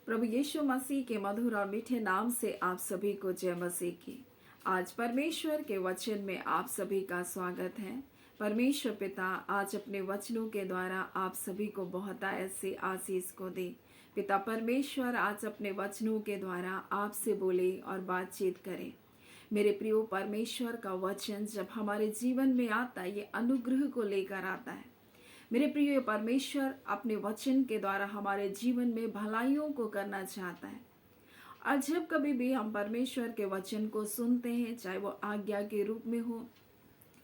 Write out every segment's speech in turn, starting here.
प्रभु यीशु मसीह के मधुर और मीठे नाम से आप सभी को जय मसीह की। आज परमेश्वर के वचन में आप सभी का स्वागत है। परमेश्वर पिता आज अपने वचनों के द्वारा आप सभी को बहुत ऐसे आशीष को दे। पिता परमेश्वर आज अपने वचनों के द्वारा आपसे बोले और बातचीत करे। मेरे प्रियो, परमेश्वर का वचन जब हमारे जीवन में आता है ये अनुग्रह को लेकर आता है। मेरे प्रिय, परमेश्वर अपने वचन के द्वारा हमारे जीवन में भलाइयों को करना चाहता है। और जब कभी भी हम परमेश्वर के वचन को सुनते हैं, चाहे वो आज्ञा के रूप में हो,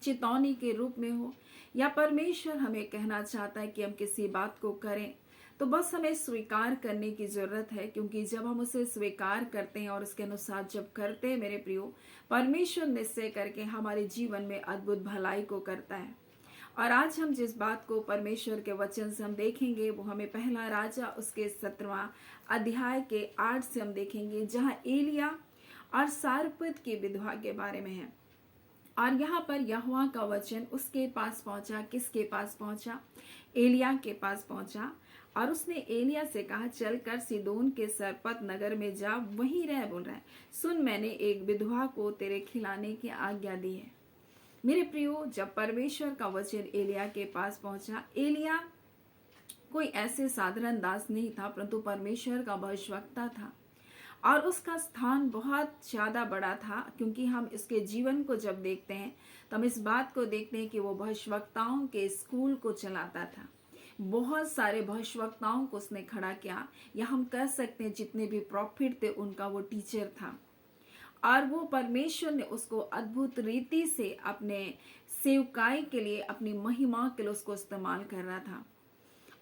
चेतावनी के रूप में हो, या परमेश्वर हमें कहना चाहता है कि हम किसी बात को करें, तो बस हमें स्वीकार करने की जरूरत है। क्योंकि जब हम उसे स्वीकार करते हैं और उसके अनुसार जब करते हैं, मेरे प्रियो, परमेश्वर निश्चय करके हमारे जीवन में अद्भुत भलाई को करता है। और आज हम जिस बात को परमेश्वर के वचन से हम देखेंगे वो हमें पहला राजा उसके 17वां अध्याय के 8 से हम देखेंगे, जहां एलिया और सारपत की विधवा के बारे में है। और यहाँ पर यहोवा का वचन उसके पास पहुंचा। किसके पास पहुंचा? एलिया के पास पहुंचा। और उसने एलिया से कहा, चल कर सीदोन के सरपत नगर में जा, वहीं रह। बोल रहा है, सुन, मैंने एक विधवा को तेरे खिलाने की आज्ञा दी है। मेरे प्रियो, जब परमेश्वर का वचन एलिया के पास पहुंचा, एलिया कोई ऐसे साधारण दास नहीं था, परंतु परमेश्वर का भविष्यवक्ता था। और उसका स्थान बहुत ज्यादा बड़ा था, क्योंकि हम इसके जीवन को जब देखते हैं तो हम इस बात को देखते हैं कि वो भविष्यवक्ताओं के स्कूल को चलाता था। बहुत सारे भविष्यवक्ताओं को उसने खड़ा किया, या हम कह सकते हैं जितने भी प्रॉफिट थे उनका वो टीचर था। और वो परमेश्वर ने उसको अद्भुत रीति से अपने सेवकाई के लिए, अपनी महिमा के लिए उसको इस्तेमाल कर रहा था।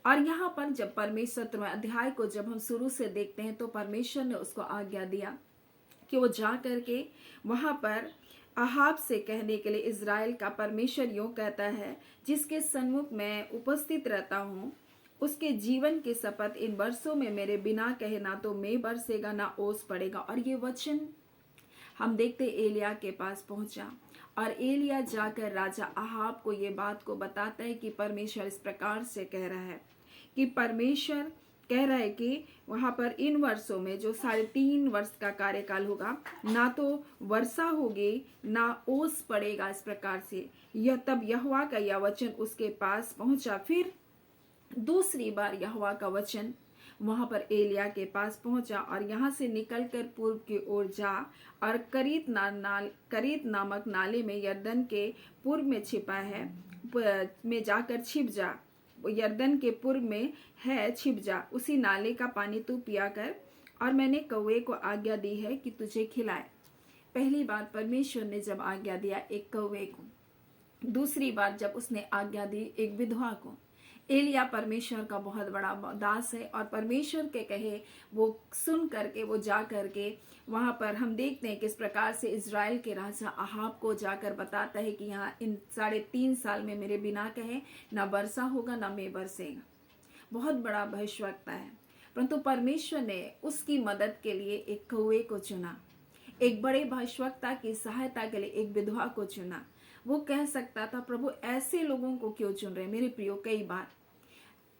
और यहाँ पर जब परमेश्वर 17वें अध्याय को जब हम शुरू से देखते हैं तो परमेश्वर ने उसको आज्ञा दिया कि वो जा करके वहां पर अहाब से कहने के लिए, इज़राइल का परमेश्वर यूं कहता है, जिसके सन्मुख मैं उपस्थित रहता हूँ, उसके जीवन की शपथ, इन वर्षों में मेरे बिना कहे ना तो मैं बरसेगा ना ओस पड़ेगा। और ये वचन हम देखते एलिया के पास पहुंचा, और एलिया जाकर राजा अहाब को ये बात को बताता है कि परमेश्वर इस प्रकार से कह रहा है, कि परमेश्वर कह रहा है कि वहां पर इन वर्षों में जो 3.5 वर्ष का कार्यकाल होगा, ना तो वर्षा होगी ना ओस पड़ेगा। इस प्रकार से तब यहोवा का यह वचन उसके पास पहुंचा। फिर दूसरी बार यहोवा का वचन वहां पर एलिया के पास पहुंचा, और यहाँ से निकलकर पूर्व की ओर जा, और करीत नामक नाले में यरदन के पूर्व में छिपा है, में जाकर छिप जा। यरदन के पूर्व में है, छिप जा। उसी नाले का पानी तू पिया कर, और मैंने कौवे को आज्ञा दी है कि तुझे खिलाए। पहली बार परमेश्वर ने जब आज्ञा दिया एक कौवे को, दूसरी बार जब उसने आज्ञा दी एक विधवा को। एलिया परमेश्वर का बहुत बड़ा दास है, और परमेश्वर के कहे वो सुन करके वो जा करके वहां पर हम देखते हैं किस प्रकार से इज़राइल के राजा अहाब को जाकर बताता है कि यहाँ इन 3.5 साल में मेरे बिना कहे ना वर्षा होगा ना मैं बरसेगा। बहुत बड़ा भविष्यवक्ता है, परंतु परमेश्वर ने उसकी मदद के लिए एक कौवे को चुना, एक बड़े भविष्यवक्ता की सहायता के लिए एक विधवा को चुना। वो कह सकता था, प्रभु ऐसे लोगों को क्यों चुन रहे? मेरे प्रियो, कई बार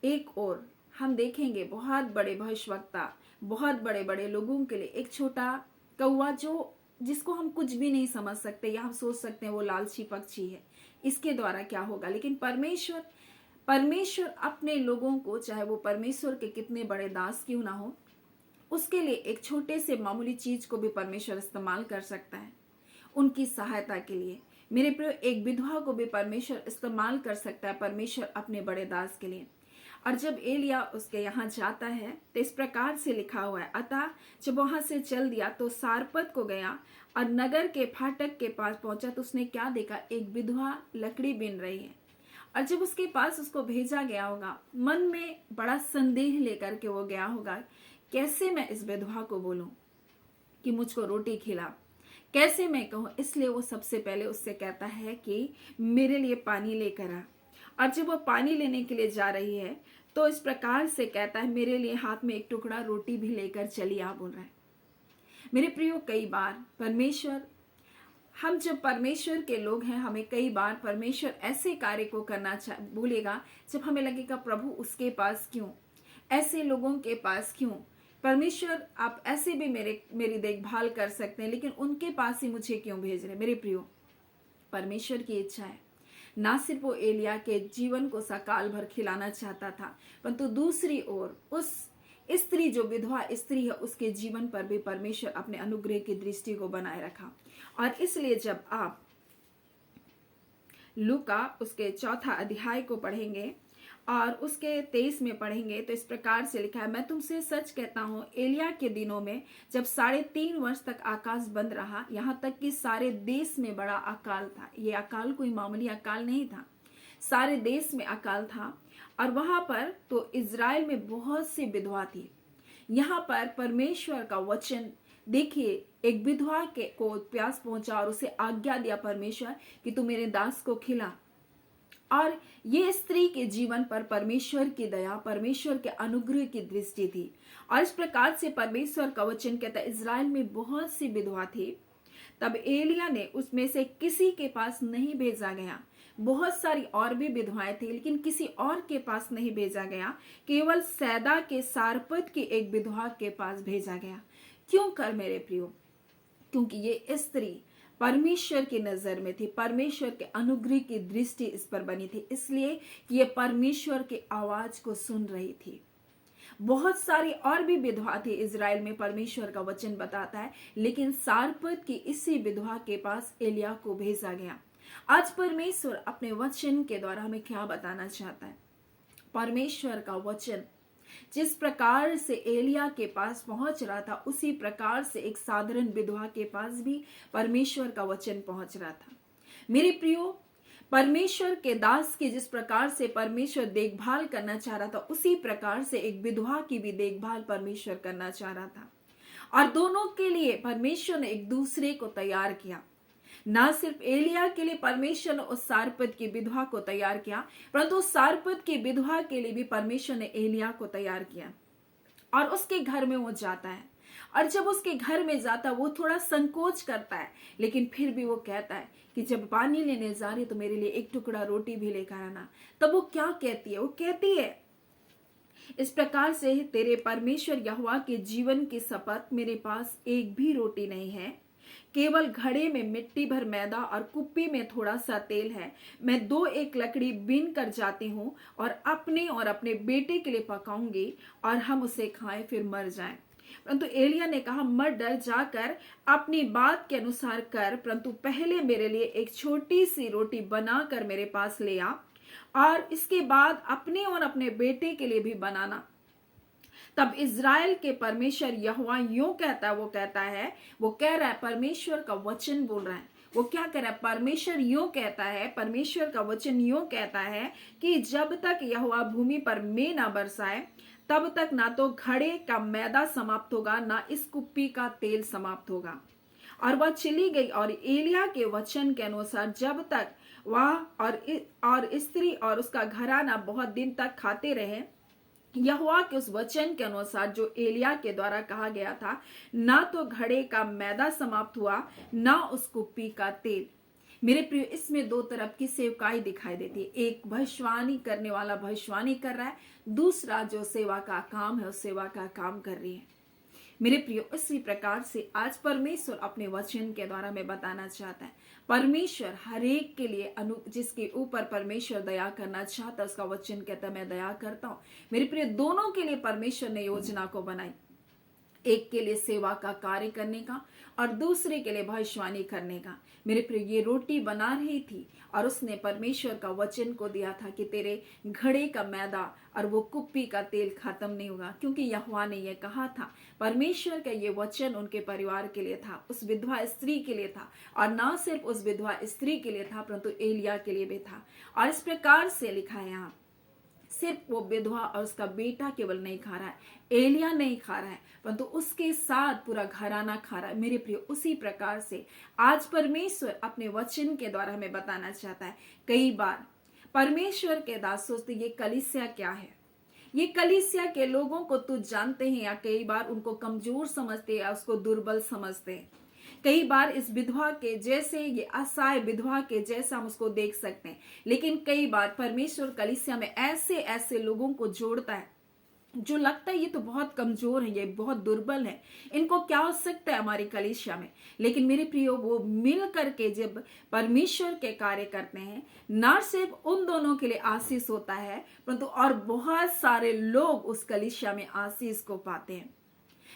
एक और हम देखेंगे बहुत बड़े भविष्यवक्ता, बहुत बड़े बड़े लोगों के लिए एक छोटा कौवा, जिसको हम कुछ भी नहीं समझ सकते, या हम सोच सकते हैं वो लालची पक्षी है, इसके द्वारा क्या होगा। लेकिन परमेश्वर अपने लोगों को, चाहे वो परमेश्वर के कितने बड़े दास क्यों ना हो, उसके लिए एक छोटे से मामूली चीज को भी परमेश्वर इस्तेमाल कर सकता है उनकी सहायता के लिए। मेरे प्रिय, एक विधवा को भी परमेश्वर इस्तेमाल कर सकता है, परमेश्वर अपने बड़े दास के लिए। और जब एलिया उसके यहाँ जाता है तो इस प्रकार से लिखा हुआ है, अतः जब वहां से चल दिया तो सारपत को गया, और नगर के फाटक के पास पहुंचा तो उसने क्या देखा? एक विधवा लकड़ी बीन रही है। और जब उसके पास उसको भेजा गया होगा, मन में बड़ा संदेह लेकर के वो गया होगा, कैसे मैं इस विधवा को बोलूं कि मुझको रोटी खिला, कैसे मैं कहूं? इसलिए वो सबसे पहले उससे कहता है कि मेरे लिए पानी लेकर आ। और जब वो पानी लेने के लिए जा रही है तो इस प्रकार से कहता है, मेरे लिए हाथ में एक टुकड़ा रोटी भी लेकर चली आ। बोल रहा है। मेरे प्रियो, कई बार परमेश्वर, हम जब परमेश्वर के लोग हैं, हमें कई बार परमेश्वर ऐसे कार्य को करना बोलेगा जब हमें लगेगा प्रभु उसके पास क्यों, ऐसे लोगों के पास क्यों, परमेश्वर आप ऐसे भी मेरी देखभाल कर सकते हैं, लेकिन उनके पास ही मुझे क्यों भेज रहे? मेरे प्रियो, परमेश्वर की इच्छा है ना सिर्फ वो एलिया के जीवन को सकाल भर खिलाना चाहता था, परंतु दूसरी ओर उस स्त्री, जो विधवा स्त्री है, उसके जीवन पर भी परमेश्वर अपने अनुग्रह की दृष्टि को बनाए रखा। और इसलिए जब आप लूका उसके 4 अध्याय को पढ़ेंगे और उसके 23 में पढ़ेंगे तो इस प्रकार से लिखा है, मैं तुमसे सच कहता हूं, एलिया के दिनों में जब 3.5 वर्ष तक आकाश बंद रहा, यहां तक कि सारे देश में बड़ा अकाल था। ये अकाल कोई मामूली अकाल नहीं था, सारे देश में अकाल था। और वहां पर तो इज़राइल में बहुत सी विधवा थी। यहाँ पर परमेश्वर का वचन देखिए, एक विधवा के को प्यास पहुंचा और उसे आज्ञा दिया परमेश्वर कि तू मेरे दास को खिला। और ये स्त्री के जीवन पर परमेश्वर की दया, परमेश्वर के अनुग्रह की दृष्टि थी। और इस प्रकार से परमेश्वर का वचन कहता है, इज़राइल में बहुत सी विधवा थी। तब एलिया ने उसमें से किसी के पास नहीं भेजा गया। बहुत सारी और भी विधवाएं थी, लेकिन किसी और के पास नहीं भेजा गया, केवल सैदा के सारपत की एक विधवा के पास भेजा गया। क्यों कर मेरे प्रियो? क्योंकि ये स्त्री परमेश्वर की नजर में थी, परमेश्वर के अनुग्रह की दृष्टि इस पर बनी थी, इसलिए कि ये परमेश्वर की आवाज को सुन रही थी। बहुत सारी और भी विधवा थी इज़राइल में, परमेश्वर का वचन बताता है, लेकिन सारपत की इसी विधवा के पास एलिया को भेजा गया। आज परमेश्वर अपने वचन के द्वारा हमें क्या बताना चाहता है? परमेश्वर का वचन जिस प्रकार से एलिया के पास पहुंच रहा था, उसी प्रकार से एक साधारण विधवा के पास भी परमेश्वर का वचन पहुंच रहा था। मेरे प्रियो, परमेश्वर के दास की जिस प्रकार से परमेश्वर देखभाल करना चाह रहा था, उसी प्रकार से एक विधवा की भी देखभाल परमेश्वर करना चाह रहा था। और दोनों के लिए परमेश्वर ने एक दूसरे को तैयार किया। ना सिर्फ एलिया के लिए परमेश्वर ने उस सारपत की विधवा को तैयार किया, परंतु उस सारपत की विधवा के लिए भी परमेश्वर ने एलिया को तैयार किया। और उसके घर में वो जाता है, और जब उसके घर में जाता है, वो थोड़ा संकोच करता है, लेकिन फिर भी वो कहता है कि जब पानी लेने जा रही तो मेरे लिए एक टुकड़ा रोटी भी लेकर आना। तब वो क्या कहती है? वो कहती है इस प्रकार से, तेरे परमेश्वर यहोवा के जीवन की शपथ, मेरे पास एक भी रोटी नहीं है, केवल घड़े में मिट्टी भर मैदा और कुप्पी में थोड़ा सा तेल है। मैं 2-1 लकड़ी बीन कर जाती हूँ और अपने बेटे के लिए पकाऊंगी और हम उसे खाएं, फिर मर जाएं। परंतु एलिया ने कहा, मत डर, जाकर अपनी बात के अनुसार कर, परंतु पहले मेरे लिए एक छोटी सी रोटी बनाकर मेरे पास ले आ, और इसके बाद अपने और अपने बेटे के लिए भी बनाना। तब इज़राइल के परमेश्वर यहोवा यूं कहता है, वो कह रहा है, परमेश्वर का वचन बोल रहा है। वो क्या कह रहा है? परमेश्वर यूं कहता है, परमेश्वर का वचन यूं कहता है कि जब तक यहोवा भूमि पर मेंह ना बरसाए, तब तक ना तो घड़े का मैदा समाप्त होगा, ना इस कुप्पी का तेल समाप्त होगा। और वह चली गई, और एलिया के वचन के अनुसार जब तक वह और स्त्री और उसका घराना बहुत दिन तक खाते रहे, यहोवा के उस वचन के अनुसार जो एलिया के द्वारा कहा गया था, ना तो घड़े का मैदा समाप्त हुआ, ना उस कुप्पी का तेल। मेरे प्रिय, इसमें 2 तरफ की सेवकाई दिखाई देती है। एक भविष्यवाणी करने वाला भविष्यवाणी कर रहा है, दूसरा जो सेवा का काम है उस सेवा का काम कर रही है। मेरे प्रियो, इसी प्रकार से आज परमेश्वर अपने वचन के द्वारा में बताना चाहता है, परमेश्वर हर एक के लिए जिसके ऊपर परमेश्वर दया करना चाहता है, उसका वचन कहता है मैं दया करता हूं। मेरे प्रिय, दोनों के लिए परमेश्वर ने योजना को बनाई, एक के लिए सेवा का कार्य करने का और दूसरे के लिए भविष्यवाणी करने का। मेरे प्रिय, ये रोटी बना रही थी और उसने परमेश्वर का वचन को दिया था कि तेरे घड़े का मैदा और वो कुप्पी का तेल खत्म नहीं होगा, क्योंकि यहोवा ने ये कहा था। परमेश्वर का ये वचन उनके परिवार के लिए था, उस विधवा स्त्री के लिए था, और ना सिर्फ उस विधवा स्त्री के लिए था, परंतु एलिया के लिए भी था। और इस प्रकार से लिखा है यहाँ, सिर्फ वो विधवा और उसका बेटा केवल नहीं खा रहा है, एलिया नहीं खा रहा है, परंतु उसके साथ पूरा घराना खा रहा है। मेरे प्रिय, उसी प्रकार से आज परमेश्वर अपने वचन के द्वारा हमें बताना चाहता है। कई बार परमेश्वर के दास सोचते ये कलीसिया क्या है, ये कलीसिया के लोगों को तुझ जानते हैं, या कई बार उनको कमजोर समझते हैं या उसको दुर्बल समझते हैं। कई बार इस विधवा के जैसे, ये असहाय विधवा के जैसा हम उसको देख सकते हैं, लेकिन कई बार परमेश्वर कलीसिया में ऐसे ऐसे लोगों को जोड़ता है जो लगता है ये तो बहुत कमजोर है, ये बहुत दुर्बल है, इनको क्या हो सकता है हमारी कलीसिया में। लेकिन मेरे प्रियो, वो मिल करके जब परमेश्वर के कार्य करते हैं, ना सिर्फ उन दोनों के लिए आशीष होता है, परंतु और बहुत सारे लोग उस कलीसिया में आशीष को पाते हैं।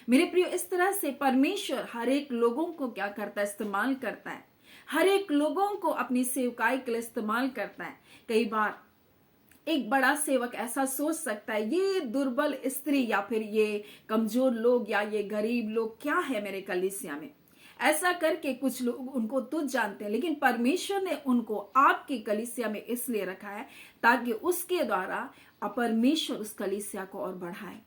मेरे प्रियो, इस तरह से परमेश्वर हर एक लोगों को क्या करता है, इस्तेमाल करता है। हर एक लोगों को अपनी सेवकाई के लिए इस्तेमाल करता है। कई बार एक बड़ा सेवक ऐसा सोच सकता है, ये दुर्बल स्त्री या फिर ये कमजोर लोग या ये गरीब लोग क्या है मेरे कलीसिया में, ऐसा करके कुछ लोग उनको तुच्छ जानते हैं। लेकिन परमेश्वर ने उनको आपकी कलीसिया में इसलिए रखा है ताकि उसके द्वारा परमेश्वर उस कलीसिया को और बढ़ाए,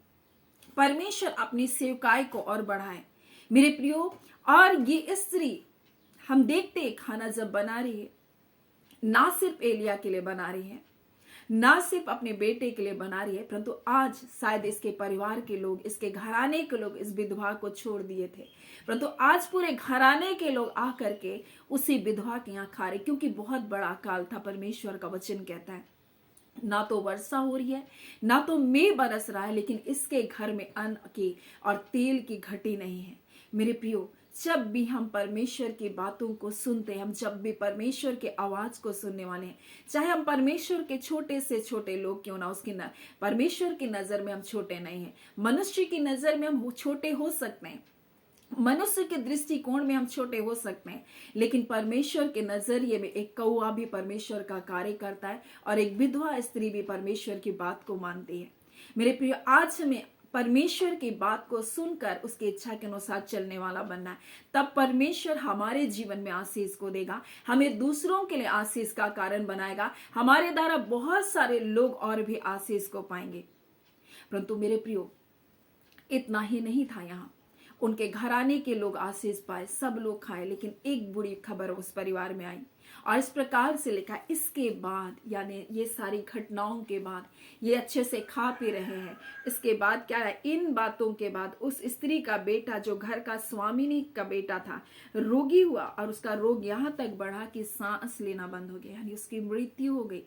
परमेश्वर अपनी सेवकाई को और बढ़ाए। मेरे प्रियो, और ये स्त्री हम देखते हैं खाना जब बना रही है, ना सिर्फ एलिया के लिए बना रही है, ना सिर्फ अपने बेटे के लिए बना रही है, परंतु आज शायद इसके परिवार के लोग, इसके घराने के लोग इस विधवा को छोड़ दिए थे, परंतु आज पूरे घराने के लोग आकर के उसी विधवा के यहाँ खा रहे, क्योंकि बहुत बड़ा अकाल था। परमेश्वर का वचन कहता है ना तो वर्षा हो रही है, ना तो मेघ बरस रहा है, लेकिन इसके घर में अन्न की और तेल की घटी नहीं है। मेरे प्रियो, जब भी हम परमेश्वर की बातों को सुनते हैं, हम जब भी परमेश्वर के आवाज को सुनने वाले हैं, चाहे हम परमेश्वर के छोटे से छोटे लोग क्यों ना, परमेश्वर की नजर में हम छोटे नहीं हैं। मनुष्य की नजर में हम छोटे हो सकते हैं, मनुष्य के दृष्टिकोण में हम छोटे हो सकते हैं, लेकिन परमेश्वर के नजरिए में एक कौआ भी परमेश्वर का कार्य करता है और एक विधवा स्त्री भी परमेश्वर की बात को मानती है। मेरे प्रिय, आज हमें परमेश्वर की बात को सुनकर उसकी इच्छा के अनुसार चलने वाला बनना है, तब परमेश्वर हमारे जीवन में आशीष को देगा, हमें दूसरों के लिए आशीष का कारण बनाएगा, हमारे द्वारा बहुत सारे लोग और भी आशीष को पाएंगे। परंतु मेरे प्रियो, इतना ही नहीं था, यहाँ उनके घराने के लोग आशीष पाए, सब लोग खाए, लेकिन एक बुरी खबर उस परिवार में आई। और इस प्रकार से लिखा, इसके बाद, यानी ये सारी घटनाओं के बाद, ये अच्छे से खा पी रहे हैं, इसके बाद क्या है, इन बातों के बाद उस स्त्री का बेटा, जो घर का स्वामिनी का बेटा था, रोगी हुआ और उसका रोग यहाँ तक बढ़ा कि सांस लेना बंद हो गया, यानी उसकी मृत्यु हो गई,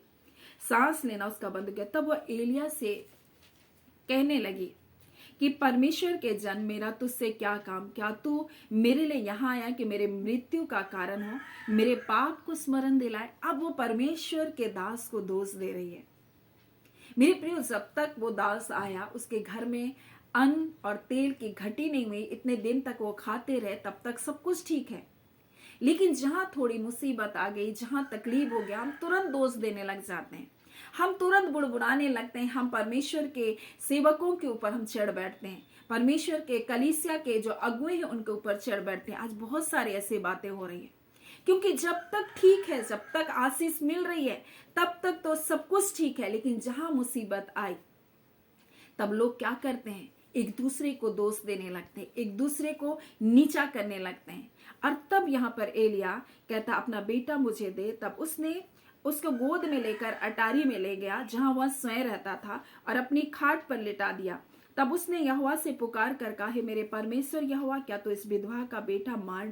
सांस लेना उसका बंद हो गया। तब वह एलिया से कहने लगी कि परमेश्वर के जन, मेरा तुझसे क्या काम, क्या तू मेरे लिए यहाँ आया कि मेरे मृत्यु का कारण हो, मेरे पाप को स्मरण दिलाए। अब वो परमेश्वर के दास को दोष दे रही है। मेरे प्रियो, जब तक वो दास आया, उसके घर में अन्न और तेल की घटी नहीं हुई, इतने दिन तक वो खाते रहे, तब तक सब कुछ ठीक है। लेकिन जहां थोड़ी मुसीबत आ गई, जहां तकलीफ हो गया, हम तुरंत दोष देने लग जाते हैं, हम तुरंत बुड़बुड़ाने लगते हैं, हम परमेश्वर के सेवकों के ऊपर हम चढ़ बैठते हैं, परमेश्वर के कलीसिया के जो अगुए हैं उनके ऊपर चढ़ बैठते हैं। आज बहुत सारी ऐसी बातें हो रही है, क्योंकि जब तक ठीक है, जब तक आशीष मिल रही है, तब तक तो सब कुछ ठीक है, लेकिन जहां मुसीबत आई, तब लोग क्या करते हैं, एक दूसरे को दोष देने लगते हैं, एक दूसरे को नीचा करने लगते हैं। और तब यहाँ पर एलिया कहता, अपना बेटा मुझे दे। तब उसने उसको गोद में लेकर अटारी में ले गया, जहां वह स्वयं रहता था, और अपनी खाट पर लिटा दिया। तब उसने यहोवा से पुकार कर कहा, हे मेरे परमेश्वर यहोवा, क्या तो इस विधवा का बेटा मार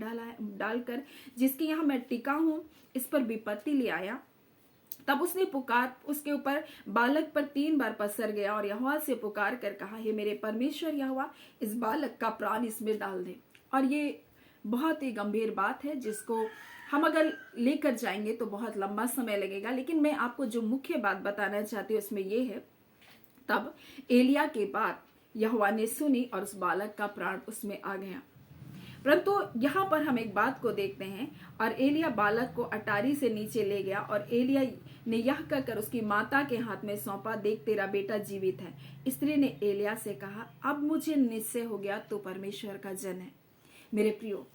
डालकर जिसके यहाँ मैं टिका हूं, इस पर विपत्ति ले आया। तब उसने पुकार उसके ऊपर बालक पर 3 बार पसर गया और यहोवा से पुकार कर कहा, हे मेरे परमेश्वर यहोवा, इस बालक का प्राण इसमें डाल दे। और ये बहुत ही गंभीर बात है, जिसको हम अगर लेकर जाएंगे तो बहुत लंबा समय लगेगा, लेकिन मैं आपको जो मुख्य बात बताना चाहती हूँ उसमें ये है, तब एलिया के बाद यहोवा ने सुनी और उस बालक का प्राण उसमें आ गया। परंतु यहाँ पर हम एक बात को देखते हैं, और एलिया बालक को अटारी से नीचे ले गया और एलिया ने यह कहकर उसकी माता के हाथ में सौंपा, देख तेरा बेटा जीवित है। स्त्री ने एलिया से कहा, अब मुझे निश्चय हो गया तो परमेश्वर का जन है। मेरे प्रियो,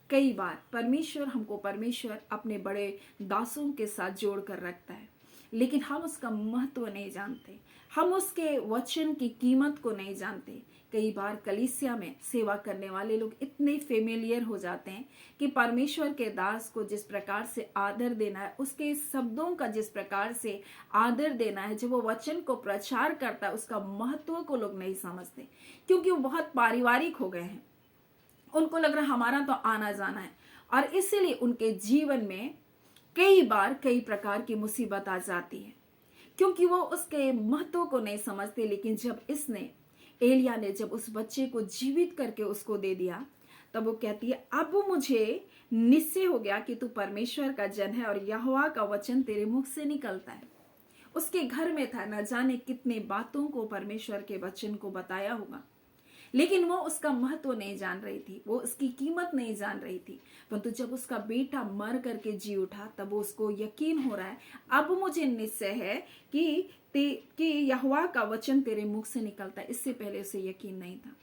कई बार परमेश्वर अपने बड़े दासों के साथ जोड़ कर रखता है, लेकिन हम उसका महत्व नहीं जानते, हम उसके वचन की कीमत को नहीं जानते। कई बार कलीसिया में सेवा करने वाले लोग इतने फेमिलियर हो जाते हैं कि परमेश्वर के दास को जिस प्रकार से आदर देना है, उसके शब्दों का जिस प्रकार से आदर देना है, जब वो वचन को प्रचार करता है, उसका महत्व को लोग नहीं समझते, क्योंकि वो बहुत पारिवारिक हो गए हैं। उनको लग रहा हमारा तो आना जाना है, और इसीलिए उनके जीवन में कई बार कई प्रकार की मुसीबत आ जाती है, क्योंकि वो उसके महत्व को नहीं समझते। लेकिन जब इसने एलिया ने जब उस बच्चे को जीवित करके उसको दे दिया, तब वो कहती है, अब मुझे निश्चय हो गया कि तू परमेश्वर का जन है और यहोवा का वचन तेरे मुख से निकलता है। उसके घर में था, न जाने कितने बातों को परमेश्वर के वचन को बताया होगा, लेकिन वो उसका महत्व नहीं जान रही थी, वो उसकी कीमत नहीं जान रही थी। परंतु जब उसका बेटा मर करके जी उठा, तब उसको यकीन हो रहा है, अब मुझे निश्चय है कि यहोवा का वचन तेरे मुख से निकलता है। इससे पहले उसे यकीन नहीं था।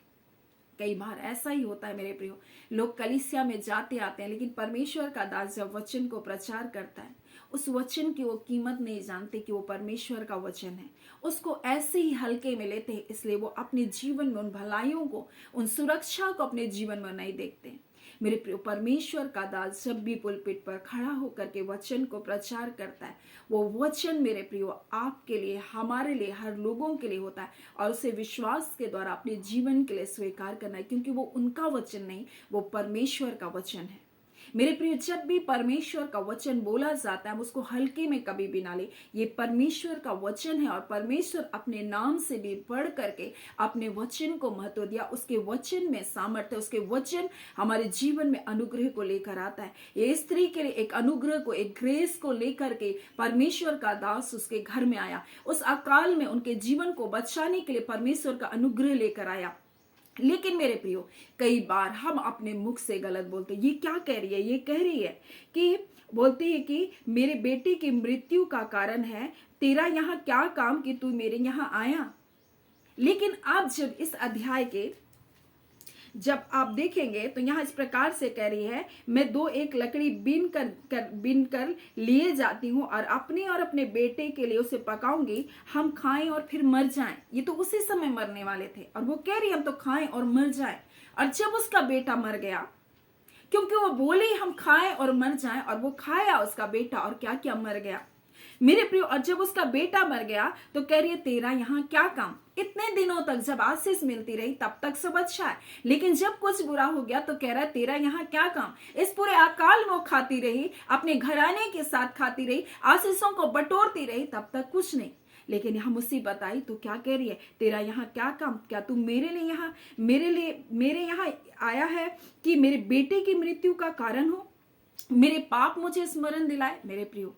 कई बार ऐसा ही होता है मेरे प्रियो, लोग कलीसिया में जाते आते हैं, लेकिन परमेश्वर का दास जब वचन को प्रचार करता है, उस वचन की वो कीमत नहीं जानते कि वो परमेश्वर का वचन है। उसको ऐसे ही हल्के में लेते हैं, इसलिए वो अपने जीवन में उन भलाइयों को, उन सुरक्षा को अपने जीवन में नहीं देखते। मेरे प्रियो, परमेश्वर का दास जब भी पुलपिट पर खड़ा होकर के वचन को प्रचार करता है, वो वचन मेरे प्रियो आपके लिए, हमारे लिए, हर लोगों के लिए होता है, और उसे विश्वास के द्वारा अपने जीवन के लिए स्वीकार करना है, क्योंकि वो उनका वचन नहीं, वो परमेश्वर का वचन है। मेरे प्रिय, जब भी परमेश्वर का वचन बोला जाता है, हम उसको हल्के में कभी भी ना ले। ये परमेश्वर का वचन है, और परमेश्वर अपने नाम से भी बढ़ करके अपने वचन को महत्व दिया। उसके वचन में सामर्थ्य, उसके वचन हमारे जीवन में अनुग्रह को लेकर आता है। ये स्त्री के लिए एक अनुग्रह को, एक ग्रेस को लेकर के परमेश्वर का दास उसके घर में आया। उस अकाल में उनके जीवन को बचाने के लिए परमेश्वर का अनुग्रह लेकर आया। लेकिन मेरे प्रियो, कई बार हम अपने मुख से गलत बोलते हैं। ये क्या कह रही है? ये कह रही है कि बोलती है कि मेरे बेटे की मृत्यु का कारण है तेरा यहाँ क्या काम कि तू मेरे यहाँ आया। लेकिन आप जब इस अध्याय के जब आप देखेंगे तो यहाँ इस प्रकार से कह रही है, मैं 2 लकड़ी बीन कर लिए जाती हूँ और अपने बेटे के लिए उसे पकाऊंगी, हम खाएं और फिर मर जाएं। ये तो उसी समय मरने वाले थे, और वो कह रही हम तो खाएं और मर जाएं। और जब उसका बेटा मर गया, क्योंकि वो बोले हम खाएं और मर जाएं, और वो खाया उसका बेटा, और क्या क्या मर गया मेरे प्रियो। और जब उसका बेटा मर गया तो कह रही है तेरा यहाँ क्या काम। इतने दिनों तक जब आशीष मिलती रही तब तक सब अच्छा है, लेकिन जब कुछ बुरा हो गया तो कह रहा है तेरा यहाँ क्या काम। इस पूरे अकाल में वो खाती रही, अपने घराने के साथ खाती रही, आशीषों को बटोरती रही, तब तक कुछ नहीं। लेकिन यहाँ मुसीबत आई तो क्या कह रही है, तेरा यहाँ क्या काम, क्या तू मेरे यहाँ आया है कि मेरे बेटे की मृत्यु का कारण हो, मेरे पाप मुझे स्मरण दिलाए। मेरे प्रियो,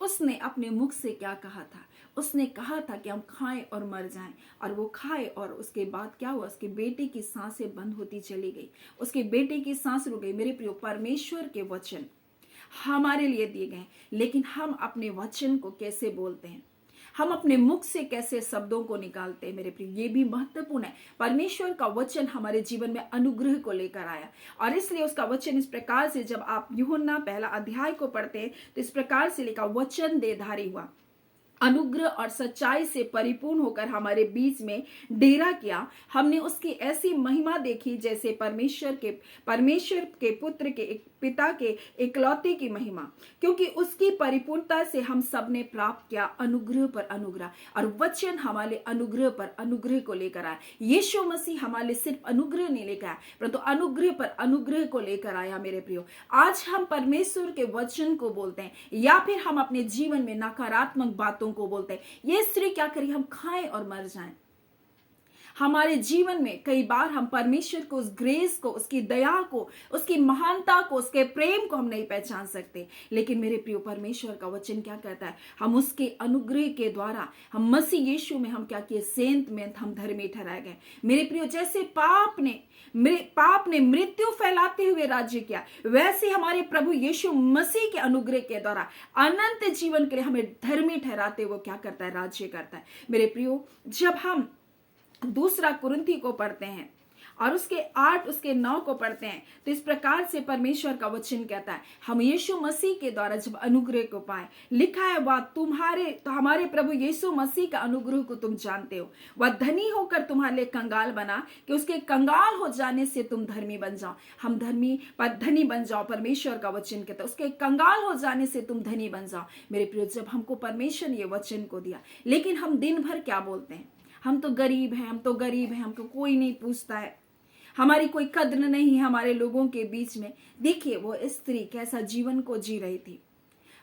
उसने अपने मुख से क्या कहा था? उसने कहा था कि हम खाएं और मर जाएं, और वो खाए, और उसके बाद क्या हुआ? उसके बेटे की सांसें बंद होती चली गई, उसके बेटे की सांस रुक गई। मेरे प्रियो, परमेश्वर के वचन हमारे लिए दिए गए, लेकिन हम अपने वचन को कैसे बोलते हैं, हम अपने मुख से कैसे शब्दों को निकालते हैं मेरे प्रिय, ये भी महत्वपूर्ण है। परमेश्वर का वचन हमारे जीवन में अनुग्रह को लेकर आया, और इसलिए उसका वचन इस प्रकार से, जब आप यूहन्ना 1 अध्याय को पढ़ते हैं तो इस प्रकार से लिखा, वचन देहधारी हुआ, अनुग्रह और सच्चाई से परिपूर्ण होकर हमारे बीच में डेरा किया। हमने उसकी ऐसी महिमा देखी जैसे परमेश्वर के पुत्र के एक पिता के इकलौते की महिमा, क्योंकि उसकी परिपूर्णता से हम सब ने प्राप्त किया अनुग्रह पर अनुग्रह। और वचन हमारे अनुग्रह पर अनुग्रह को लेकर आया। यीशु मसीह हमारे सिर्फ अनुग्रह नहीं लेकर आया, परंतु अनुग्रह पर अनुग्रह को लेकर आया। मेरे प्रियो, आज हम परमेश्वर के वचन को बोलते हैं, या फिर हम अपने जीवन में नकारात्मक बातों को बोलते हैं। ये स्त्री क्या करी? हम खाएं और मर जाएं। हमारे जीवन में कई बार हम परमेश्वर को, उस ग्रेस को, उसकी दया को, उसकी महानता को, उसके प्रेम को हम नहीं पहचान सकते। लेकिन मेरे प्रियो, परमेश्वर का वचन क्या कहता है? हम उसके अनुग्रह के द्वारा, हम मसीह यीशु में हम क्या किए? सेंत में हम धर्मी ठहराए गए। मेरे प्रियो, जैसे पाप ने मृत्यु फैलाते हुए राज्य किया, वैसे हमारे प्रभु यीशु मसीह के अनुग्रह के द्वारा अनंत जीवन के लिए हमें धर्मी ठहराते हुए क्या करता है? राज्य करता है। मेरे प्रियो, जब हम 2 कुरिन्थी को पढ़ते हैं और उसके 8 उसके 9 को पढ़ते हैं तो इस प्रकार से परमेश्वर का वचन कहता है, हम यीशु मसीह के द्वारा जब अनुग्रह को पाए, लिखा है वह हमारे प्रभु यीशु मसीह का अनुग्रह को तुम जानते हो, वह धनी होकर तुम्हारे लिए कंगाल बना कि उसके कंगाल हो जाने से तुम धर्मी बन जाओ। हम धनी बन जाओ, परमेश्वर का वचन कहता है, उसके कंगाल हो जाने से तुम धनी बन जाओ। मेरे प्रिय, जब हमको परमेश्वर ने ये वचन को दिया, लेकिन हम दिन भर क्या बोलते हैं? हम तो गरीब हैं, हमको कोई नहीं पूछता है, हमारी कोई कद्र नहीं है हमारे लोगों के बीच में। देखिए वो स्त्री कैसा जीवन को जी रही थी।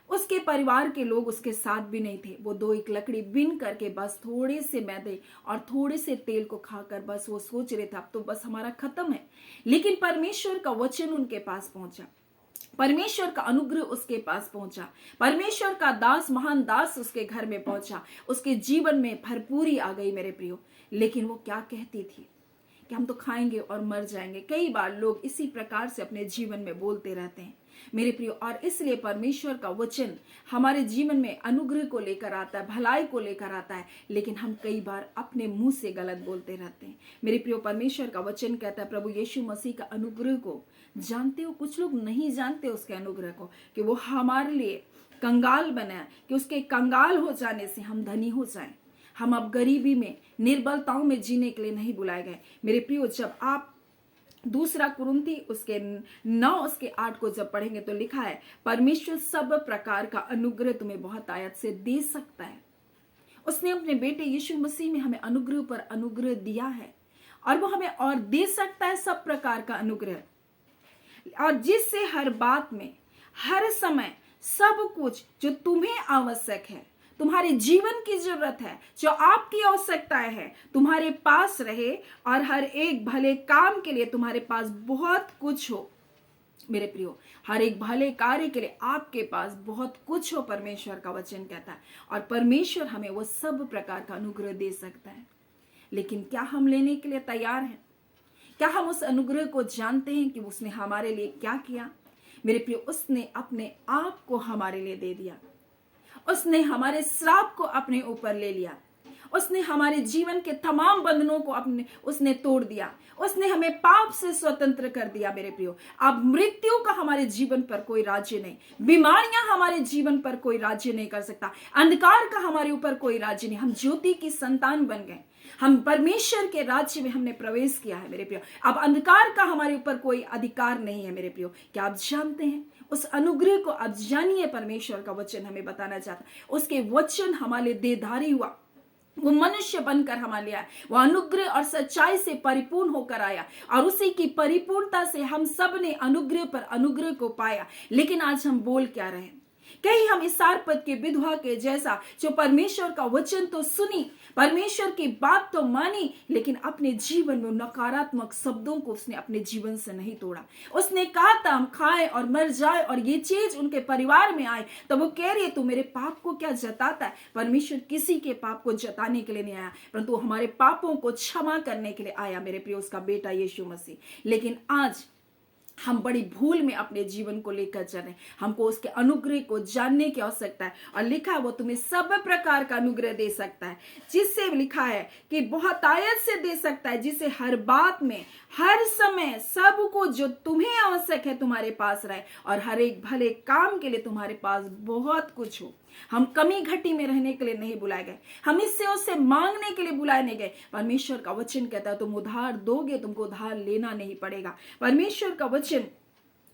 उसके परिवार के लोग उसके साथ भी नहीं थे। वो दो एक लकड़ी बिन करके बस थोड़े से मैदे और थोड़े से तेल को खाकर बस वो सोच रहे थे अब तो बस हमारा खत्म है। लेकिन परमेश्वर का वचन उनके पास पहुंचा, परमेश्वर का अनुग्रह उसके पास पहुंचा, परमेश्वर का दास, महान दास उसके घर में पहुंचा, उसके जीवन में भरपूरी आ गई मेरे प्रियो। लेकिन वो क्या कहती थी कि हम तो खाएंगे और मर जाएंगे। कई बार लोग इसी प्रकार से अपने जीवन में बोलते रहते हैं मेरे प्रियो, और इसलिए परमेश्वर का वचन हमारे जीवन में अनुग्रह को लेकर आता है, भलाई को लेकर आता है, लेकिन हम कई बार अपने मुंह से गलत बोलते रहते हैं मेरे प्रियो। परमेश्वर का वचन कहता है प्रभु यीशु मसीह का अनुग्रह को जानते हो, कुछ लोग नहीं जानते उसके अनुग्रह को, कि वो हमारे लिए कंगाल बना, कि उसके कंगाल हो जाने से हम धनी हो जाएं। हम अब गरीबी में, निर्बलताओं में जीने के लिए नहीं बुलाए गए मेरे प्रियो। जब आप दूसरा कुरिन्थी उसके 9 उसके 8 को जब पढ़ेंगे तो लिखा है परमेश्वर सब प्रकार का अनुग्रह तुम्हें बहुत आयत से दे सकता है। उसने अपने बेटे यीशु मसीह में हमें अनुग्रह पर अनुग्रह दिया है, और वो हमें और दे सकता है सब प्रकार का अनुग्रह, और जिससे हर बात में, हर समय सब कुछ जो तुम्हें आवश्यक है, तुम्हारे जीवन की जरूरत है, जो आपकी आवश्यकताएं है, तुम्हारे पास रहे, और हर एक भले काम के लिए तुम्हारे पास बहुत कुछ हो मेरे प्रियो। हर एक भले कार्य के लिए आपके पास बहुत कुछ हो, परमेश्वर का वचन कहता है, और परमेश्वर हमें वो सब प्रकार का अनुग्रह दे सकता है। लेकिन क्या हम लेने के लिए तैयार हैं? क्या हम उस अनुग्रह को जानते हैं कि उसने हमारे लिए क्या किया मेरे प्रियो? उसने अपने आप को हमारे लिए दे दिया, उसने हमारे श्राप को अपने ऊपर ले लिया, उसने हमारे जीवन के तमाम बंधनों को उसने तोड़ दिया, उसने हमें पाप से स्वतंत्र कर दिया मेरे प्रियो। अब मृत्यु का हमारे जीवन पर कोई राज्य नहीं, बीमारियां हमारे जीवन पर कोई राज्य नहीं कर सकता, अंधकार का हमारे ऊपर कोई राज्य नहीं। हम ज्योति की संतान बन गए, हम परमेश्वर के राज्य में हमने प्रवेश किया है मेरे प्रियो। अब अंधकार का हमारे ऊपर कोई अधिकार नहीं है मेरे प्रियो। क्या आप जानते हैं उस अनुग्रह को? अब जानिए, परमेश्वर का वचन हमें बताना चाहता है, उसके वचन हमारे देहधारी हुआ, वो मनुष्य बनकर हमारे लिए आया, वो अनुग्रह और सच्चाई से परिपूर्ण होकर आया, और उसी की परिपूर्णता से हम सब ने अनुग्रह पर अनुग्रह को पाया। लेकिन आज हम बोल क्या रहे? कहीं हम इस सारपत के विधवा के जैसा, जो परमेश्वर का वचन तो सुनी, परमेश्वर की बात तो मानी, लेकिन अपने जीवन में नकारात्मक शब्दों को उसने अपने जीवन से नहीं तोड़ा। उसने कहा था हम खाए और मर जाए, और ये चीज उनके परिवार में आए, तो वो कह रही है तू मेरे पाप को क्या जताता है? परमेश्वर किसी के पाप को जताने के लिए नहीं आया, परंतु हमारे पापों को क्षमा करने के लिए आया मेरे प्रिय, उसका बेटा यीशु मसीह। लेकिन आज हम बड़ी भूल में अपने जीवन को लेकर चल रहे हैं। हमको उसके अनुग्रह को जानने की आवश्यकता है, और लिखा है वो तुम्हें सब प्रकार का अनुग्रह दे सकता है, जिससे लिखा है कि बहुत आयत से दे सकता है, जिससे हर बात में, हर समय सब को जो तुम्हें आवश्यक है तुम्हारे पास रहे, और हर एक भले काम के लिए तुम्हारे पास बहुत कुछ हो। हम कमी घटी में रहने के लिए नहीं बुलाए गए, हम इससे उससे मांगने के लिए बुलाए नहीं गए। परमेश्वर का वचन कहता है तुम उधार दोगे, तुमको उधार लेना नहीं पड़ेगा। परमेश्वर का वचन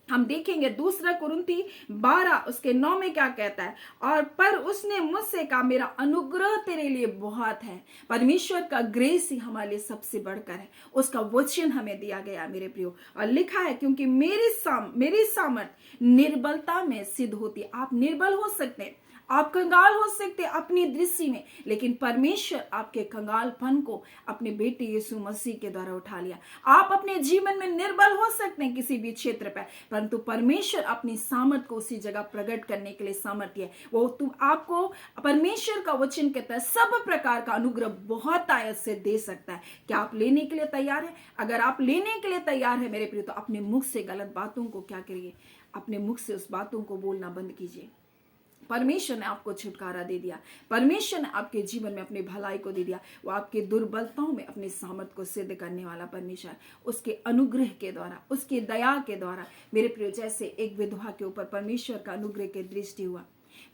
हम देखेंगे दूसरा कुरिन्थी 12 उसके 9 में क्या कहता है, और पर उसने मुझसे कहा मेरा अनुग्रह तेरे लिए बहुत है। परमेश्वर का ग्रेस ही हमारे लिए सबसे बढ़कर है, उसका वचन हमें दिया गया मेरे प्रियो। और लिखा है क्योंकि मेरी सामर्थ निर्बलता में सिद्ध होती है। आप निर्बल हो सकते हैं, आप कंगाल हो सकते हैं अपनी दृष्टि में, लेकिन परमेश्वर आपके कंगालपन को अपने बेटे यीशु मसीह के द्वारा उठा लिया। आप अपने जीवन में निर्बल हो सकते हैं किसी भी क्षेत्र पर, परंतु परमेश्वर अपनी सामर्थ को उसी जगह प्रकट करने के लिए सामर्थ्य है। वो तुम आपको परमेश्वर का वचन कहता है सब प्रकार का अनुग्रह बहुत आयत से दे सकता है। क्या आप लेने के लिए तैयार है? अगर आप लेने के लिए तैयार है मेरे प्रिय, तो अपने मुख से गलत बातों को क्या करिए, अपने मुख से उस बातों को बोलना बंद कीजिए। परमेश्वर ने आपको छुटकारा दे दिया, परमेश्वर ने आपके जीवन में अपनी भलाई को दे दिया। वो आपके दुर्बलताओं में अपने सामर्थ को सिद्ध करने वाला परमेश्वर, उसके अनुग्रह के द्वारा, उसकी दया के द्वारा मेरे प्रिय, जैसे एक विधवा के ऊपर परमेश्वर का अनुग्रह के दृष्टि हुआ।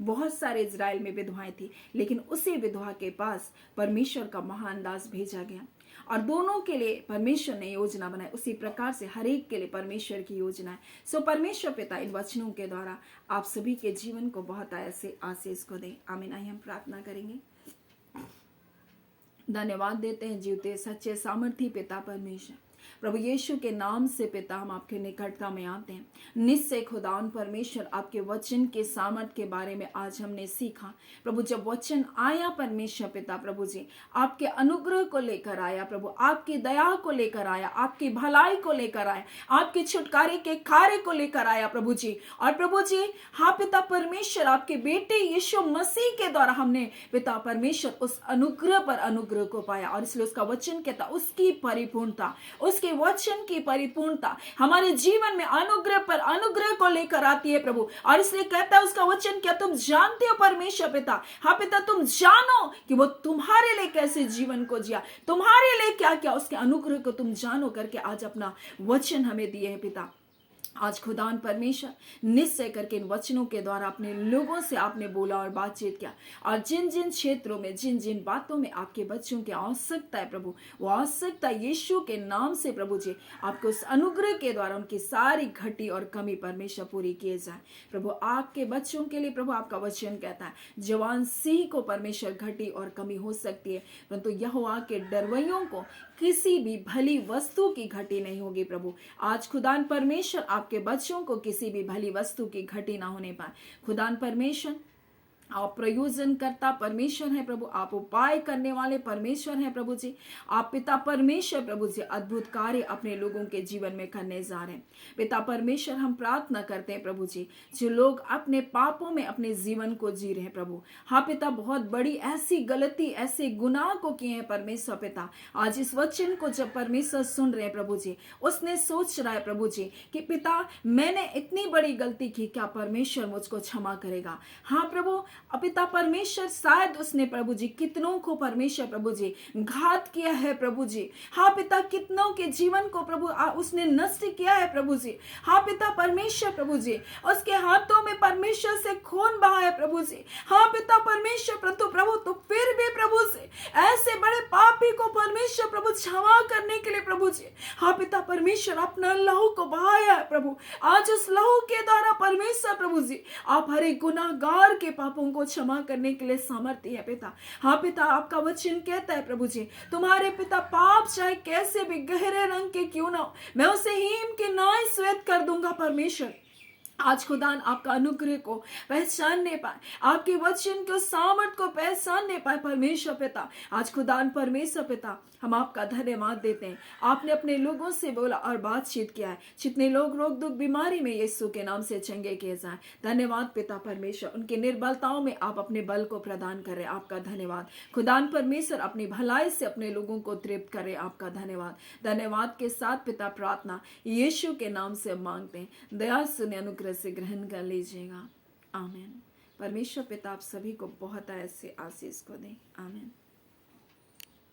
बहुत सारे इजराइल में विधवाएं थी, लेकिन उसी विधवा के पास परमेश्वर का महान दास भेजा गया, और दोनों के लिए परमेश्वर ने योजना बनाई। उसी प्रकार से हर एक के लिए परमेश्वर की योजना है। सो परमेश्वर पिता इन वचनों के द्वारा आप सभी के जीवन को बहुत ऐसे आशीष को दे। आमीन। आइए हम प्रार्थना करेंगे। धन्यवाद देते हैं जीवते सच्चे सामर्थी पिता परमेश्वर, प्रभु यीशु के नाम से पिता हम आपके निकटता में आते हैं। निश्चय खुदावन परमेश्वर आपके वचन के सामर्थ के बारे में आज हमने सीखा। प्रभु जब वचन आया परमेश्वर पिता प्रभु जी आपके अनुग्रह को लेकर आया, प्रभु आपकी दया को लेकर आया, आपकी भलाई को लेकर आया, आपके छुटकारे के कार्य को लेकर आया प्रभु जी। और प्रभु जी हाँ पिता परमेश्वर आपके बेटे यीशु मसीह के द्वारा हमने पिता परमेश्वर उस अनुग्रह पर अनुग्रह को पाया। और इसलिए उसका वचन कहता उसकी परिपूर्णता, उसके वचन की परिपूर्णता हमारे जीवन में अनुग्रह पर अनुग्रह को लेकर आती है प्रभु। और इसलिए कहता है उसका वचन, क्या तुम जानते हो परमेश्वर पिता, हाँ पिता तुम जानो कि वो तुम्हारे लिए कैसे जीवन को जिया, तुम्हारे लिए क्या क्या, उसके अनुग्रह को तुम जानो करके आज अपना वचन हमें दिए हैं पिता। आज खुदान परमेश्वर निश्चय करके इन वचनों के द्वारा अपने लोगों से आपने बोला और बातचीत किया। और जिन जिन क्षेत्रों में, जिन जिन बातों में आपके बच्चों की आवश्यकता है प्रभु, वो आवश्यकता यीशु के नाम से प्रभु जी आपको उस अनुग्रह के द्वारा उनकी सारी घटी और कमी परमेश्वर पूरी किए जाए। प्रभु आपके बच्चों के लिए प्रभु आपका वचन कहता है जवान सिंह को परमेश्वर घटी और कमी हो सकती है, परंतु यहोवा के डरवैयों को किसी भी भली वस्तु की घटी नहीं होगी। प्रभु आज खुदान परमेश्वर आपके बच्चों को किसी भी भली वस्तु की घटी ना होने पाए। खुदान परमेश्वर आप प्रयोजन करता परमेश्वर है प्रभु, आप उपाय करने वाले परमेश्वर हैं प्रभु जी। आप पिता परमेश्वर प्रभु जी अद्भुत कार्य अपने लोगों के जीवन में करने जा रहे हैं। पिता परमेश्वर हम प्रार्थना करते हैं प्रभु जी, जो लोग अपने पापों में अपने जीवन को जी रहे हैं प्रभु, हाँ पिता बहुत बड़ी ऐसी गलती, ऐसे गुनाह को किए हैं परमेश्वर पिता। आज इस वचन को जब परमेश्वर सुन रहे हैं प्रभु जी, उसने सोच रहा है प्रभु जी कि पिता मैंने इतनी बड़ी गलती की, क्या परमेश्वर मुझको क्षमा करेगा। हाँ प्रभु पिता परमेश्वर शायद उसने प्रभु जी कितनों को परमेश्वर प्रभु जी घात किया है प्रभु जी, हाँ पिता कितनों के जीवन को प्रभु उसने नष्ट किया है प्रभु जी। हाँ पिता परमेश्वर प्रभु जी उसके हाथों में परमेश्वर से खून बहा है प्रभु जी। हाँ पिता परमेश्वर प्रभु तो फिर भी प्रभु से ऐसे बड़े पापी को परमेश्वर प्रभु क्षमा करने के लिए प्रभु जी हाँ पिता परमेश्वर अपना लहू को बहाया है प्रभु। आज उस लहू के द्वारा परमेश्वर प्रभु जी आप हर एक गुनाहगार के पापों को क्षमा करने के लिए सामर्थ्य है पिता। हाँ पिता आपका वचन कहता है प्रभु जी तुम्हारे पिता पाप चाहे कैसे भी गहरे रंग के क्यों ना हो, मैं उसे हिम के नाई श्वेत कर दूंगा परमेश्वर। आज खुदान आपका अनुग्रह को पहचानने पाए, आपके वचन के सामर्थ को पहचानने पाए परमेश्वर पिता। आज खुदान परमेश्वर पिता हम आपका धन्यवाद देते हैं, आपने अपने लोगों से बोला और बातचीत किया है। जितने लोग रोग दुख बीमारी में यीशु के नाम से चंगे किए जाए, धन्यवाद पिता परमेश्वर। उनके निर्बलताओं में आप अपने बल को प्रदान करें, आपका धन्यवाद। खुदान परमेश्वर अपनी भलाई से अपने लोगों को तृप्त करें, आपका धन्यवाद। धन्यवाद के साथ पिता प्रार्थना यीशु के नाम से मांगते हैं, दया सुने अनुग्रह से ग्रहण कर लीजिएगा, आमीन। परमेश्वर पिता आप सभी को बहुत ऐसे आशीष को दे, आमीन।